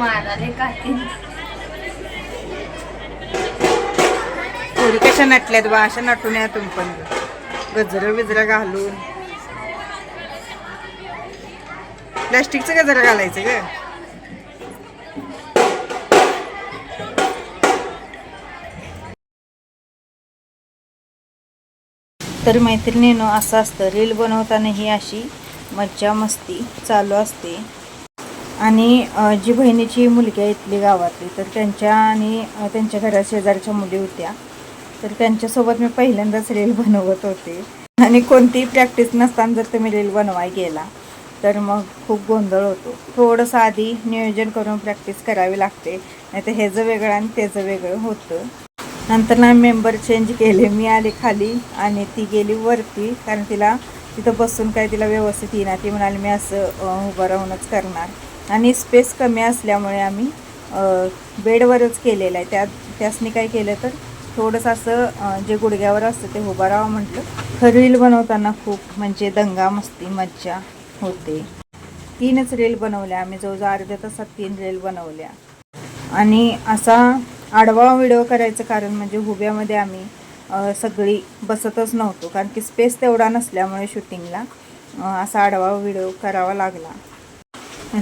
माराले काही पोरी कशा नटल्यात बा, अशा नटून या तुम्ही पण गजरं बिजरं घालून. प्लॅस्टिकचं गजरं घालायचं ग. तर मैत्रिणीनं असं असतं, रील बनवताना ही अशी मज्जा मस्ती चालू असते. आणि जी बहिणीची मुलगी आहे इथली गावातली, तर त्यांच्या आणि त्यांच्या घरा शेजारच्या मुली होत्या, तर त्यांच्यासोबत मी पहिल्यांदाच रील बनवत होते. आणि कोणतीही प्रॅक्टिस नसताना जर तुम्ही रील बनवाय गेला तर मग खूप गोंधळ होतो. थोडंसं आधी नियोजन करून प्रॅक्टिस करावी लागते, नाही तर ह्याचं वेगळं आणि त्याचं वेगळं होतं. नंतर ना मेंबर चेंज केले, मी आले खाली आणि ती गेली वरती, कारण तिला तिथं बसून काय तिला व्यवस्थित येईना. ती म्हणाली मी असं उभं राहूनच करणार. आणि स्पेस कमी असल्यामुळे आम्ही बेडवरच केलेलं आहे. त्यासनी काय केलं तर थोडंसं असं जे गुडघ्यावर असतं ते उभं राहावं म्हटलं. रील बनवताना खूप म्हणजे दंगा मस्ती मज्जा होते. 3च रील बनवल्या आम्ही, जवळजवळ अर्ध्या तासात 3 रील बनवल्या. आणि असा आडवा व्हिडिओ करायचं कारण म्हणजे उभ्यामध्ये आम्ही सगळी बसतच नव्हतो, कारण की स्पेस तेवढा नसल्यामुळे शूटिंगला असा आडवा व्हिडिओ करावा लागला.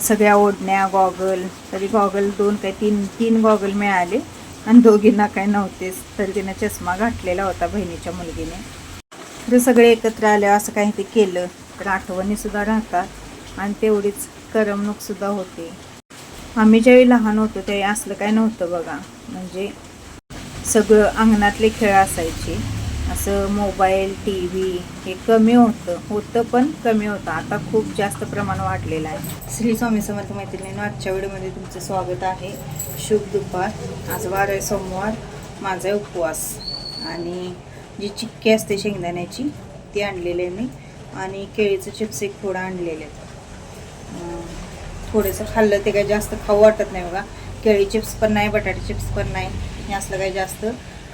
सगळ्या ओढण्या गॉगल, तरी गॉगल 2 काय 3 गॉगल मिळाले आणि दोघींना काय नव्हतेच, तर तिनं चष्मा घातलेला होता बहिणीच्या मुलगीने. तर सगळे एकत्र आले असं काही ते केलं तर आठवणीसुद्धा राहतात आणि तेवढीच करमणूकसुद्धा होते. आम्ही ज्यावेळी लहान होतो त्यावेळी असलं काय नव्हतं बघा, म्हणजे सगळं अंगणातले खेळ असायचे. असं मोबाईल टी व्ही हे कमी होतं पण कमी होतं. आता खूप जास्त प्रमाण वाढलेलं आहे. श्री स्वामी समर्थ मैत्रिणींनो, आजच्या व्हिडिओमध्ये तुमचं स्वागत आहे. शुभ दुपार. आज वार आहे सोमवार, माझा आहे उपवास. आणि जी चिक्की असते शेंगदाण्याची ती आणलेली आहे मी, आणि केळीचं चिप्स एक थोडं आणलेले. थोडंसं खाल्लं ते काही जास्त खाऊ वाटत नाही बघा. केळी चिप्स पण नाही, बटाटे चिप्स पण नाही, हे असलं काही जास्त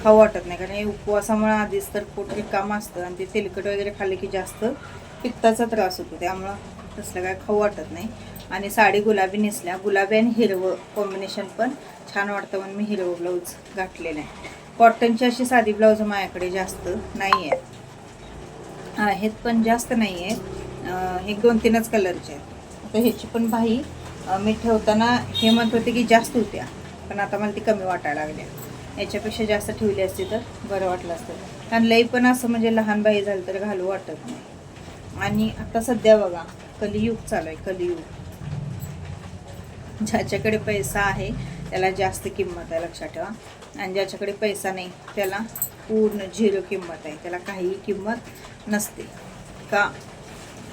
खाऊ वाटत नाही, कारण हे उपवासामुळे आधीच तर पोट रिकामं असतं आणि ते तेलकट वगैरे खाल्ले की जास्त पित्ताचा त्रास होतो, त्यामुळं तसलं काय खाऊ वाटत नाही. आणि साडी गुलाबी नेसल्या, गुलाबी आणि हिरवं कॉम्बिनेशन पण छान वाटतं म्हणून मी हिरवं ब्लाऊज घातलेलं आहे. कॉटनची अशी साधी ब्लाऊज माझ्याकडे जास्त नाही आहेत पण जास्त नाही आहेत, 1-2-3च कलरचे आहेत. आता ह्याची पण बाही मी ठेवताना हे म्हणत होते की जास्त होत्या, पण आता मला ती कमी वाटायला लागल्या. याच्यापेक्षा जास्त ठेवली असती तर बरं वाटलं असतं, कारण लई पण असं म्हणजे लहान बाई झालं तर घालू वाटत नाही. आणि आता सध्या बघा कलियुग चालू आहे, कलियुग. ज्याच्याकडे पैसा आहे त्याला जास्त किंमत आहे, लक्षात ठेवा. आणि ज्याच्याकडे पैसा नाही त्याला पूर्ण 0 किंमत आहे, त्याला काहीही किंमत नसते. का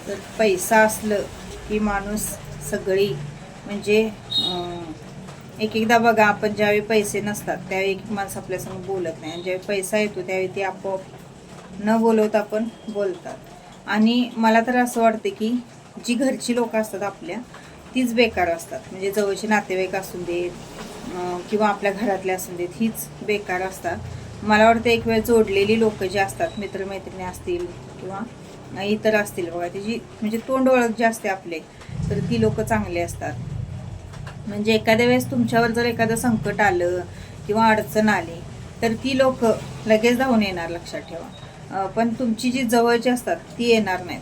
तर पैसा असलं की माणूस सगळी म्हणजे एकदा बघा, आपण ज्यावेळी पैसे नसतात त्यावेळी एक माणूस आपल्यासमोर बोलत नाही, आणि ज्यावेळी पैसा येतो त्यावेळी ते आपोआप न बोलवता पण बोलतात. आणि मला तर असं वाटते की जी घरची लोक असतात आपल्या तीच बेकार असतात, म्हणजे जवळचे नातेवाईक असून देत किंवा आपल्या घरातले असून देत, हीच बेकार असतात. मला वाटतं एक वेळ जोडलेली लोक जे असतात, मित्रमैत्रिणी असतील किंवा इतर असतील बघा, त्याची म्हणजे तोंड ओळख जे असते आपले, तर ती लोक चांगली असतात. म्हणजे एखाद्या वेळेस तुमच्यावर जर एखादं संकट आलं किंवा अडचण आली तर ती लोक लगेच धावून येणार, लक्षात ठेवा. पण तुमची जी जवळची असतात ती येणार नाहीत,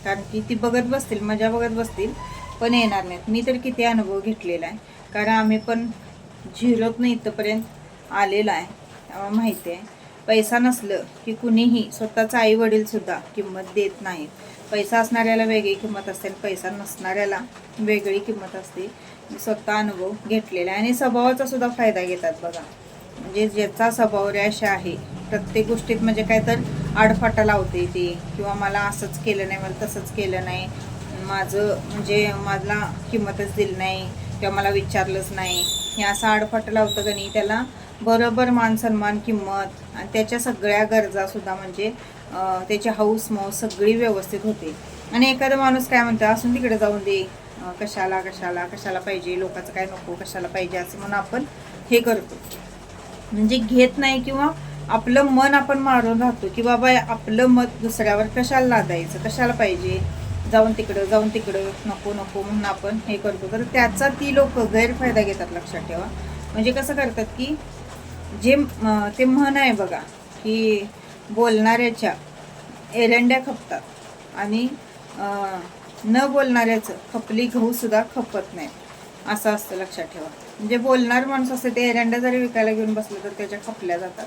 कारण की ती बघत बसतील, मजा बघत बसतील, पण येणार नाहीत. मी तर किती अनुभव घेतलेला आहे, कारण आम्ही पण 0तनं इथंपर्यंत आलेलं आहे. माहिती आहे पैसा नसलं की कुणीही, स्वतःचं आई वडीलसुद्धा किंमत देत नाहीत. पैसा असणाऱ्याला वेगळी किंमत असते आणि पैसा नसणाऱ्याला वेगळी किंमत असते. मी स्वतः अनुभव घेतलेला आहे. आणि स्वभावाचा सुद्धा फायदा घेतात बघा, म्हणजे ज्याचा स्वभाव रॅश आहे प्रत्येक गोष्टीत, म्हणजे काय तर आडफाटा लावते ती, किंवा मला असंच केलं नाही, मला तसंच केलं नाही, माझं म्हणजे मला किंमतच दिली नाही किंवा मला विचारलंच नाही, हे असं आडफाटा लावतं का नाही, त्याला बरोबर मान सन्मान किंमत आणि त्याच्या सगळ्या गरजासुद्धा म्हणजे त्याची हौस मौस सगळी व्यवस्थित होते. आणि एखादा माणूस काय म्हणतो, असून तिकडे जाऊन दे, कशाला कशाला कशाला पाहिजे, लोकांचं काय नको, कशाला पाहिजे, असं म्हणून आपण हे करतो, म्हणजे घेत नाही. किंवा आपलं मन आपण मारून राहतो की बाबा आपलं मत दुसऱ्यावर कशाला लादायचं, कशाला पाहिजे, जाऊन तिकडं नको नको म्हणून आपण हे करतो, तर त्याचा ती लोक गैरफायदा घेतात. लक्षात ठेवा. म्हणजे कसं करतात की जे ते म्हण आहे बघा की बोलणाऱ्याच्या एरंड्या खपतात आणि न बोलणाऱ्याचं खपली गहूसुद्धा खपत नाही, असं असतं. लक्षात ठेवा. म्हणजे बोलणार माणूस असते ते एरंड्या जरी विकायला घेऊन बसलं तर त्याच्या खपल्या जातात,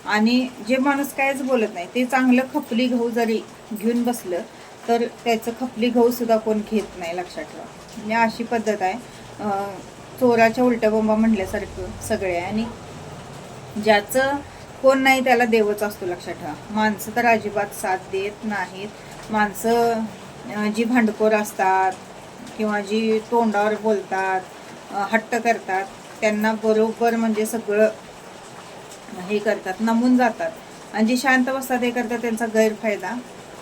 आणि जे माणूस काहीच बोलत नाही ते चांगलं खपली गहू जरी घेऊन बसलं तर त्याचं खपली गहूसुद्धा कोण घेत नाही. लक्षात ठेवा. म्हणजे अशी पद्धत आहे. चोराच्या उलट्या बोंबा म्हटल्यासारखं सगळे आहे, आणि ज्याचं कोण नाही त्याला देवच असतो. लक्षात ठेवा. माणसं तर अजिबात साथ देत नाहीत. माणसं जी भांडखोर असतात किंवा जी तोंडावर बोलतात, हट्ट करतात, त्यांना बरोबर म्हणजे सगळं हे करतात, नमून जातात, आणि जी शांत बसतात हे करतात त्यांचा गैरफायदा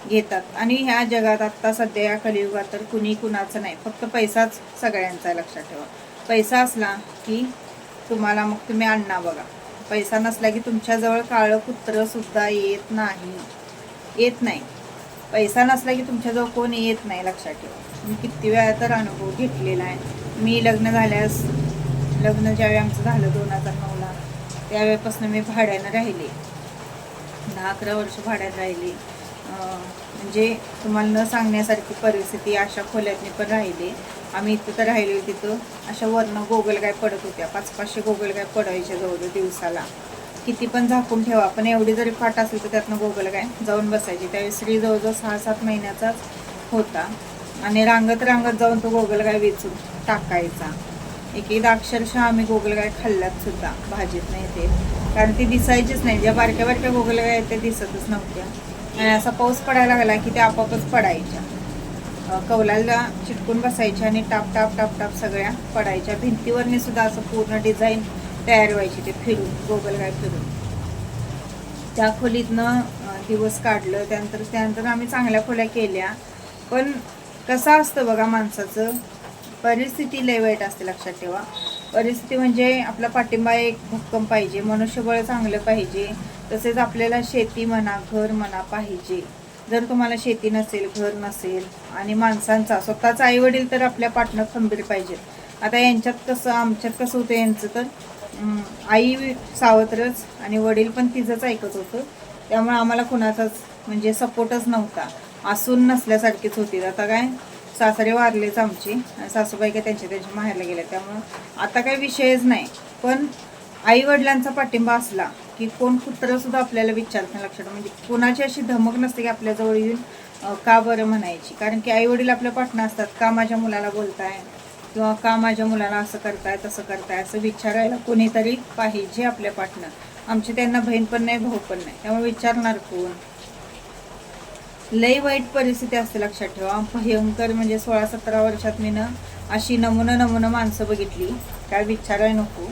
घेतात. आणि ह्या जगात आत्ता सध्या या कलियुगात तर कुणी कुणाचं नाही, फक्त पैसाच सगळ्यांचा आहे. लक्षात ठेवा. पैसा असला की तुम्हाला मग तुम्ही आणा बघा. पैसा नसला की तुमच्याजवळ काळं कुत्रंसुद्धा येत नाही. पैसा नसला की तुमच्याजवळ कोण येत नाही. लक्षात ठेवा. मी किती वेळा तर अनुभव घेतलेला आहे. मी लग्न ज्यावेळी आमचं झालं 2009ला, त्यावेळेपासून मी भाड्यानं राहिले. 10-11 वर्ष भाड्यात राहिली. म्हणजे तुम्हाला न सांगण्यासारखी परिस्थिती. अशा खोल्यातनी पण राहिले आम्ही. इथं तर राहिलो तिथं अशा वरनं गोगलगाय पडत होत्या. 500-500 गोगलगाय पडायच्या जवळ दिवसाला. किती पण झाकून ठेवा पण एवढी जरी फाट असेल तर त्यातनं गोगलगाय जाऊन बसायची. त्यावेळी स्त्री जवळजवळ 6-7 महिन्याचाच होता, आणि रांगत जाऊन तो गोगलगाय वेचून टाकायचा. एकदा अक्षरशः आम्ही गोगलगाय खाल्ल्यात सुद्धा, भाजीत नाही ते, कारण ती दिसायचीच नाही. ज्या बारक्या बारक्या गोगलगाय आहेत त्या दिसतच नव्हत्या. आणि असा पाऊस पडायला लागला की ते आपापच पडायच्या, कौलाला चिटकून बसायच्या आणि टाप टाप टाप टाप सगळ्या पडायच्या. भिंतीवरनी सुद्धा असं पूर्ण डिझाईन तयार व्हायची ते फिरून, गोगलगाय फिरून. त्या खोलीतनं दिवस काढलं. त्यानंतर आम्ही चांगल्या खोल्या केल्या. पण कसं असतं बघा, माणसाचं परिस्थिती लय वाईट असते. लक्षात ठेवा. परिस्थिती म्हणजे आपला पाठिंबा एक भक्कम पाहिजे, मनुष्यबळ चांगलं पाहिजे, तसेच आपल्याला शेती म्हणा, घर म्हणा पाहिजे. जर तुम्हाला शेती नसेल, घर नसेल, आणि माणसांचा स्वतःचा आईवडील तर आपल्या पाठनं खंबीर पाहिजेत. आता यांच्यात कसं, आमच्यात कसं होतं यांचं, तर आई सावत्रच आणि वडील पण तिचंच ऐकत होतं. त्यामुळे आम्हाला कुणाचाच म्हणजे सपोर्टच नव्हता. असून नसल्यासारखीच होती. आता काय सासरे वारलेच आमचे, सासूबाई काय त्यांच्या माहेरला गेल्या, त्यामुळं आता काही विषयच नाही. पण आई वडिलांचा पाठिंबा असला की कोण कुत्रंसुद्धा आपल्याला विचारत नाही. लक्षात. म्हणजे कोणाची अशी धमक नसते की आपल्याजवळ येऊन का बरं म्हणायची, कारण की आई वडील आपल्या पाठनं असतात. का माझ्या मुलाला बोलताय, किंवा का माझ्या मुलाला असं करताय तसं करताय, असं विचारायला कोणीतरी पाहिजे आपल्या पाठनं. आमची त्यांना बहीण पण नाही, भाऊ पण नाही, त्यामुळे विचारणार कोण. लई वाईट परिस्थिती असते. लक्षात ठेवा. भयंकर. म्हणजे 16-17 वर्षात मी अशी नमुनं माणसं बघितली, काय विचाराय नको.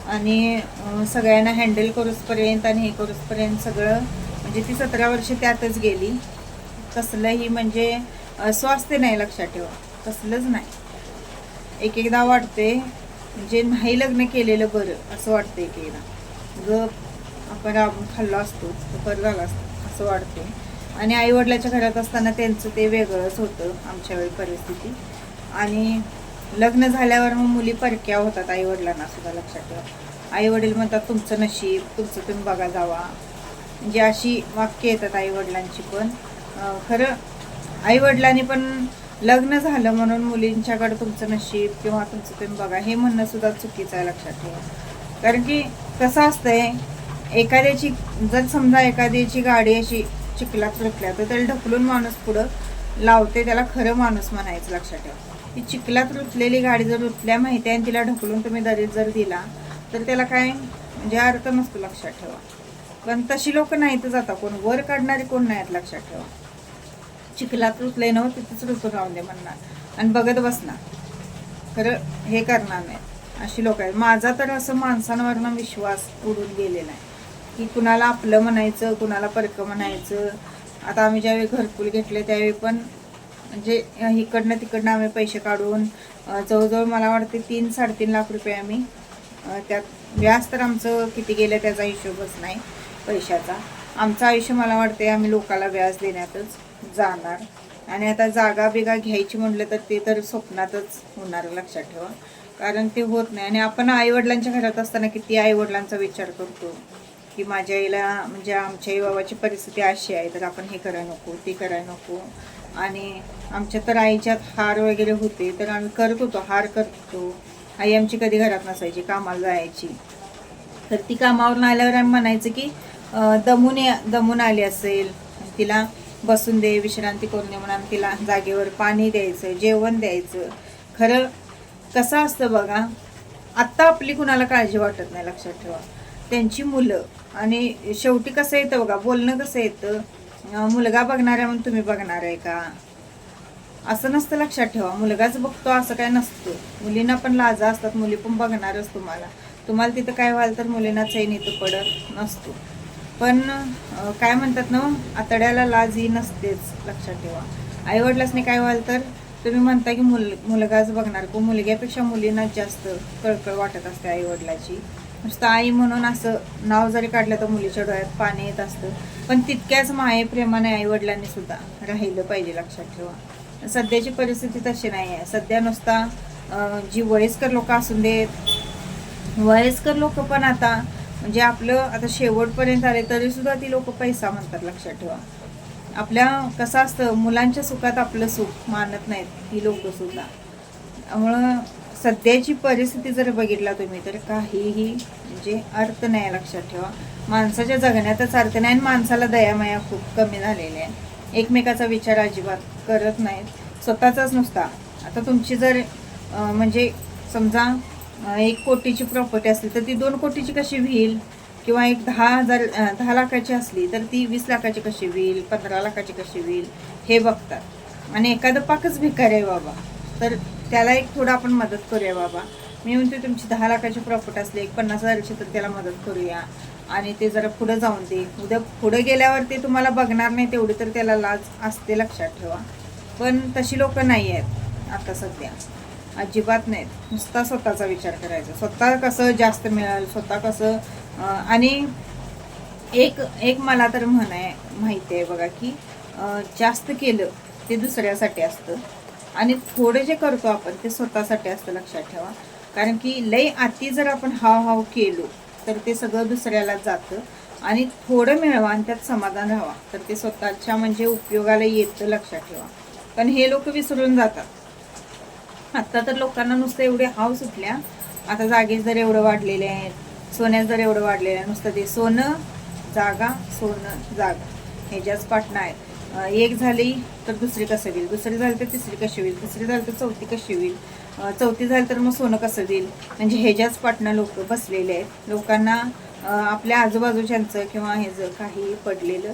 आणि सगळ्यांना हँडल करूसपर्यंत आणि हे करूसपर्यंत सगळं म्हणजे ती 17 वर्ष त्यातच गेली. कसलंही म्हणजे स्वास्थ्य नाही. लक्षात ठेवा. कसलंच नाही. एकदा वाटते म्हणजे नाही लग्न केलेलं बरं असं वाटतं. एकदा आपण राबून खाल्लो असतो तर बरं झालं असतं असं वाटते. आणि आईवडिलाच्या घरात असताना त्यांचं ते वेगळंच होतं आमच्या वेळी परिस्थिती. आणि लग्न झाल्यावर मग मुली परक्या होतात आईवडिलांना सुद्धा. लक्षात ठेवा. आईवडील म्हणतात तुमचं नशीब, तुमचं तुम्ही बघा जावा, म्हणजे अशी वाक्य येतात आईवडिलांची. पण खरं आईवडिलांनी पण लग्न झालं म्हणून मुलींच्याकडे तुमचं नशीब किंवा तुमचं तुम्ही बघा हे म्हणणं सुद्धा चुकीचं आहे. लक्षात ठेवा. कारण की कसं असतंय, एखाद्याची जर समजा एखाद्याची गाडी अशी चिखलात रुतल्या तर त्याला ढकलून माणूस पुढं लावते, त्याला खरं माणूस म्हणायचं. लक्षात ठेवा. ती चिखलात रुतलेली गाडी जर रुतल्या माहिती आहे आणि तिला ढकलून तुम्ही दरीत जर दिला तर त्याला काय म्हणजे अर्थ नसतो. लक्षात ठेवा. पण तशी लोक नाहीतच. आता कोण वर काढणारे कोण नाहीत. लक्षात ठेवा. चिखलात रुतले नव्ह तिथंच रुतून राहून दे म्हणणार आणि बघत बसणार, खरं हे करणार नाही. अशी लोक आहेत. माझा तर असं माणसांवरनं विश्वास उडून गेलेला आहे की कुणाला आपलं म्हणायचं, कुणाला परकं म्हणायचं. आता आम्ही ज्यावेळी घरकुल घेतले त्यावेळी पण म्हणजे इकडनं तिकडनं आम्ही पैसे काढून जवळजवळ मला वाटते 3-3.5 लाख रुपये आम्ही त्यात. व्याज तर आमचं किती गेलं त्याचा हिशोबच नाही पैशाचा. आमचं आयुष्य मला वाटते आम्ही लोकाला व्याज देण्यातच जाणार. आणि आता जागा बिगा घ्यायची म्हटलं तर ते तर स्वप्नातच होणार, लक्षात ठेवा. कारण ते होत नाही. आणि आपण आईवडिलांच्या घरात असताना किती आईवडिलांचा विचार करतो की माझ्या आईला म्हणजे आमच्या आई बाबाची परिस्थिती अशी आहे, तर आपण हे करायला नको, ते करायला नको. आणि आमच्या तर आईच्यात हार वगैरे होते तर आम्ही करत होतो, हार करतो. आई आमची कधी घरात नसायची, कामाला जायची. तर ती कामावरून आल्यावर आम्ही म्हणायचं की दमून आली असेल, तिला बसून दे, विश्रांती करून दे म्हणून तिला जागेवर पाणी द्यायचं, जेवण द्यायचं. खरं कसं असतं बघा, आत्ता आपली कुणाला काळजी वाटत नाही, लक्षात ठेवा. त्यांची मुलं. आणि शेवटी कसं येतं बघा, बोलणं कसं येतं, मुलगा बघणार आहे म्हणून तुम्ही बघणार आहे का, असं नसतं, लक्षात ठेवा. मुलगाच बघतो असं काय नसतं. मुलींना पण लाजा असतात, मुली पण बघणारच तुम्हाला तिथं काय व्हाल तर मुलींना चैन इथं पडत नसतो. पण काय म्हणतात ना, आतड्याला लाज ही नसतेच, लक्षात ठेवा. आईवडिलांनी काय व्हाल तर तुम्ही म्हणता की मुलगाच बघणार, को मुलग्यापेक्षा मुलींना जास्त कळकळ वाटत असते आईवडिलाची. नुसतं आई म्हणून असं नाव जरी काढलं तर मुलीच्या डोळ्यात पाणी येत असतं. पण तितक्याच मायेप्रेमाने आईवडिलांनी सुद्धा राहिलं पाहिजे, लक्षात ठेवा. सध्याची परिस्थिती तशी नाही आहे. सध्या नुसता जी वयस्कर लोक असून देत, वयस्कर लोक पण आता म्हणजे आपलं आता शेवटपर्यंत आले तरी सुद्धा ती लोक पैसा म्हणतात, लक्षात ठेवा. आपल्या कसं असतं, मुलांच्या सुखात आपलं सुख मानत नाहीत ही लोक सुद्धा. त्यामुळं सध्याची परिस्थिती जर बघितला तुम्ही तर काहीही म्हणजे अर्थ नाही, लक्षात ठेवा. माणसाच्या जगण्यातच अर्थ नाही. आणि माणसाला दयामाया खूप कमी झालेली आहे. एकमेकाचा विचार अजिबात करत नाहीत, स्वतःचाच नुसता. आता तुमची जर म्हणजे समजा 1 कोटीची प्रॉपर्टी असली तर ती 2 कोटीची कशी होईल, किंवा एक 10 लाखाची असली तर ती 20 लाखाची कशी होईल, 15 लाखाची कशी होईल, हे बघतात. आणि एखादं पाकच भिकारी आहे बाबा, तर त्याला एक थोडं आपण मदत करूया बाबा. मी म्हणते तुमची 10 लाखाची प्रॉपर्टी असली, एक 50,000ची, तर त्याला मदत करूया आणि ते जरा पुढं जाऊन दे. उद्या पुढं गेल्यावर ते तुम्हाला बघणार नाही तेवढी तर त्याला लाज असते, लक्षात ठेवा. पण तशी लोक नाही आहेत आता सध्या, अजिबात नाहीत. नुसता स्वतःचा विचार करायचा, स्वतः कसं जास्त मिळेल, स्वतः कसं. आणि एक मला तर माहिती आहे बघा की जास्त केलं ते दुसऱ्यासाठी असतं आणि थोडं जे करतो आपण ते स्वतःसाठी असतं, लक्षात ठेवा. कारण की लई अति जर आपण हाव केलो तर ते सगळं दुसऱ्यालाच जातं. आणि थोडं मिळवा आणि त्यात समाधान राहावा तर ते स्वतःच्या म्हणजे उपयोगाला येतं, लक्षात ठेवा. पण हे लोक विसरून जातात. आत्ता तर लोकांना नुसतं एवढे हाव सुटल्या, आता जागे जर एवढं वाढलेले आहेत, सोन्यात जर एवढं वाढलेलं आहे, नुसतं ते सोनं जागा ह्याच्याच पाटणा आहेत. एक झाली तर दुसरी कसं होईल, दुसरी झाली तर तिसरी कशी होईल, तिसरी झाली तर चौथी कशी होईल, चौथी झाली तर मग सोनं कसं होईल. म्हणजे ह्याच्याच पाटणा लोक बसलेले आहेत. लोकांना आपल्या आजूबाजूच्यांचं किंवा ह्याचं काही पडलेलं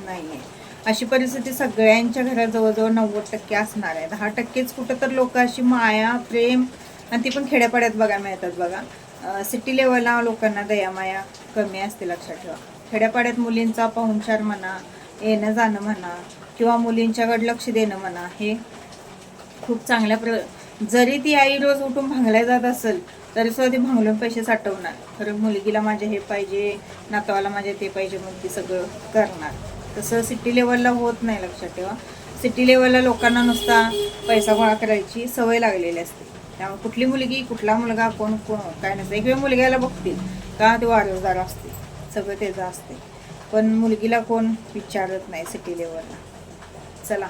नाही आहे. अशी परिस्थिती सगळ्यांच्या घरात जवळजवळ 90% असणार आहे. 10%च कुठं तर लोक अशी माया प्रेम, आणि ती पण खेड्यापाड्यात बघायला मिळतात बघा. सिटी लेवलला लोकांना दयामाया कमी असते, लक्षात ठेवा. खेड्यापाड्यात मुलींचा पाहुणचार म्हणा, येणं जाणं म्हणा, किंवा मुलींच्याकडे लक्ष देणं म्हणा, हे खूप चांगल्या जरी ती आई रोज उठून भांगल्या जात असेल तरी सुद्धा ती भांगलून पैसे साठवणार. खरं मुलगीला माझे हे पाहिजे, नातवाला माझे ते पाहिजे, मग ती सगळं करणार. तसं सिटी लेवलला होत नाही, लक्षात ठेवा. सिटी लेवलला लोकांना नुसता पैसा गोळा करायची सवय लागलेली असते. त्यामुळे कुठली मुलगी कुठला मुलगा कोण काय नसतं. एक वेळ मुलग्याला बघतील का ते वारसदार असते, सगळं त्याचं असते. पण मुलगीला कोण विचारत नाही सिटी लेवलला. चला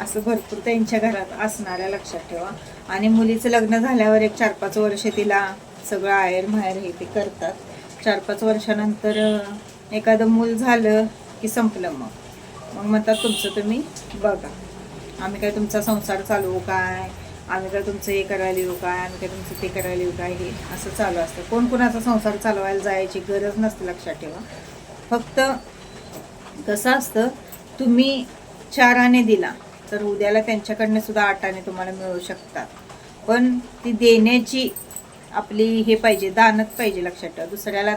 असं भरपूर त्यांच्या घरात असणाऱ्या, लक्षात ठेवा. आणि मुलीचं लग्न झाल्यावर एक 4-5 वर्ष तिला सगळं आहेर माहेर हे ते करतात. 4-5 वर्षानंतर एखादं मूल झालं की संपलं. मग म्हणतात तुमचं तुम्ही बघा, आम्ही काय तुमचा संसार चालवू काय, आम्ही काय तुमचं हे करायला येऊ काय, आम्ही काय तुमचं ते करायला येऊ काय, हे असं चालू असतं. कोण कोणाचा संसार चालवायला जायची गरज नसते, लक्षात ठेवा. फक्त कसं असतं, तुम्ही 4 आणे दिला तर उद्याला त्यांच्याकडनं सुद्धा 8 आणे तुम्हाला मिळू शकतात. पण ती देण्याची आपली हे पाहिजे, दानत पाहिजे, लक्षात ठेवा. दुसऱ्याला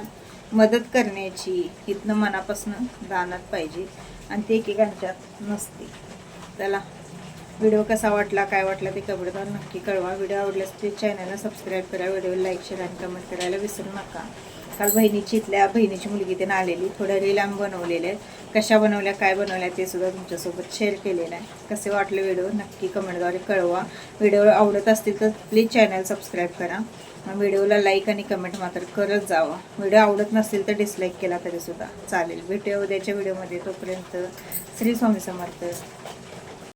मदत करण्याची इथनं मनापासून दानत पाहिजे, आणि ते एकेकांच्यात नसते. त्याला व्हिडिओ कसा वाटला, काय वाटला ते कमेंटद्वारे नक्की कळवा. व्हिडिओ आवडल्यास प्लीज चॅनलला सबस्क्राईब करा, व्हिडिओ लाईक शेअर आणि कमेंट करायला विसरू नका. काल इथल्या बहिणीची मुलगी त्यानं आलेली, थोड्या रील आम्ही बनवलेल्या आहेत. कशा बनवल्या, काय बनवल्या ते सुद्धा तुमच्यासोबत शेअर केलेलं आहे. कसे वाटले व्हिडिओ नक्की कमेंटद्वारे कळवा. व्हिडिओ आवडत असतील तर प्लीज चॅनल सबस्क्राईब करा. व्हिडिओला लाईक आणि कमेंट मात्र करत जावा. व्हिडिओ आवडत नसेल तर डिसलाईक केला तरीसुद्धा चालेल. भेटूया उद्याच्या व्हिडिओमध्ये. तोपर्यंत श्री स्वामी समर्थ.